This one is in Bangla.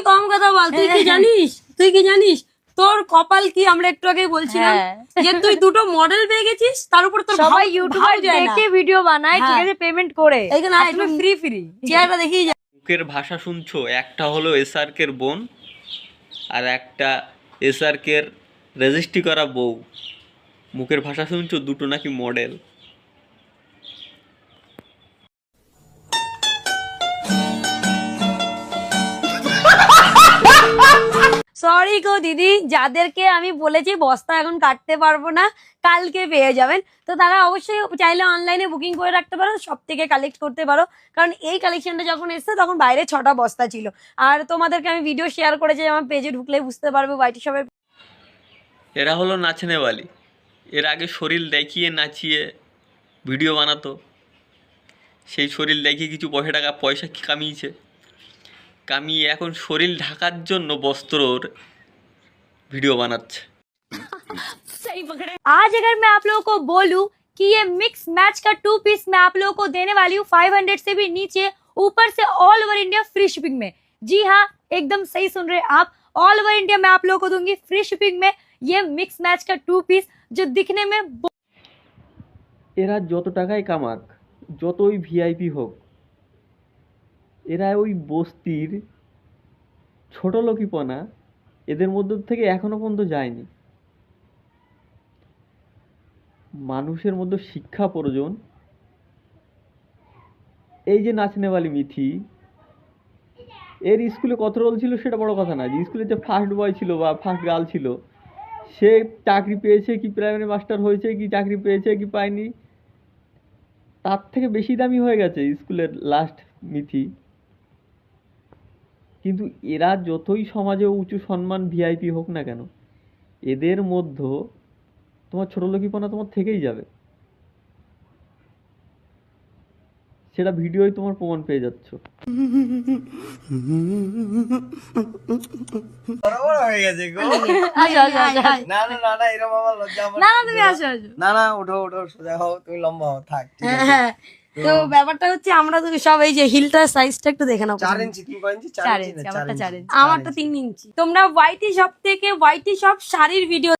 কম কথা বল, তুই কি জানিস তোর কপাল কি? আমরা একটু আগে বলছিলাম যে তুই দুটো মডেল পেয়ে গেছিস, তার উপর তোর সবাই ইউটিউবার দেখে ভিডিও বানায়, ঠিক আছে, পেমেন্ট করে। এইখানে একটু ফ্রি চেয়ারটা দেখিয়ে যা। মুখের ভাষা শুনছো, একটা হলো এসআরকের বোন আর একটা এসআরকের রেজিস্ট্রি করা বউ। মুখের ভাষা শুনছো, দুটো নাকি মডেল। সরি গো দিদি, যাদেরকে আমি বলেছি বস্তা এখন কাটতে পারবো না, কালকে পেয়ে যাবেন, তো তারা অবশ্যই চাইলে অনলাইনে বুকিং করে রাখতে পারো, সব থেকে কালেক্ট করতে পারো। কারণ এই কালেকশনটা যখন এসছে তখন বাইরে 6টা বস্তা ছিল। আর তোমাদেরকে আমি ভিডিও শেয়ার করেছি, আমার পেজে ঢুকলে বুঝতে পারবে ওয়াইটি শপের। এরা হলো নাচনেওয়ালি। এর আগে শরীর দেখিয়ে নাচিয়ে ভিডিও বানাতো, সেই শরীর দেখিয়ে কিছু পয়সা কামিয়ে এখন শরীর ঢাকার জন্য বস্ত্রর ভিডিও বানাচ্ছে। आज अगर मैं आप लोगों को बोलूं कि ये मिक्स मैच का 2 पीस मैं आप लोगों को देने वाली हूँ 500 से भी नीचे, ऊपर से all over India free shipping में। जी हाँ, एकदम सही सुन रहे आप, ऑल ओवर इंडिया मैं आप लोगों को दूंगी फ्री शिपिंग में ये मिक्स मैच का 2 पीस, जो दिखने में এরা যত টাকাই কামাক, যতই ভিআইপি হোক, এরা ওই বস্তির ছোট লোকিপনা এদের মধ্য থেকে এখনো পর্যন্ত যায়নি। মানুষের মধ্যে শিক্ষা প্রয়োজন। এই যে নাচনেওয়ালি মিথি, এর স্কুলে কত রোল ছিল সেটা বড় কথা না, যে স্কুলে যে ফার্স্ট বয় ছিল বা ফার্স্ট গার্ল ছিল, সে চাকরি পেয়েছে কি, প্রাইমারি মাস্টার হয়েছে কি, চাকরি পেয়েছে কি পায়নি, তার থেকে বেশি দামি হয়ে গেছে স্কুলের লাস্ট মিথি। কিন্তু এরা যতই সমাজে উঁচু সম্মান ভিআইপি হোক না কেন, এদের মধ্যে তোমার ছোট লোকিপনা তোমার থেকেই যাবে, সেটা ভিডিওয় তোমার প্রমাণ পেয়ে যাচ্ছ। বড় হয়ে গেছে গো। না না না না, এরকম আমার লজ্জা। না তুমি আসো। না না, ওঠো সোজা হও, তুমি লম্বা হও, থাক। হ্যাঁ, তো ব্যাপারটা হচ্ছে আমরা তো সব এই যে হিলটার সাইজটা একটু দেখে নাও। 4 ইঞ্চি, তুমি কয় ইঞ্চি? 4 ইঞ্চি, আমারটা 3 ইঞ্চি। তোমরা ওয়াইটি শপ থেকে ওয়াইটি শপ শাড়ির ভিডিও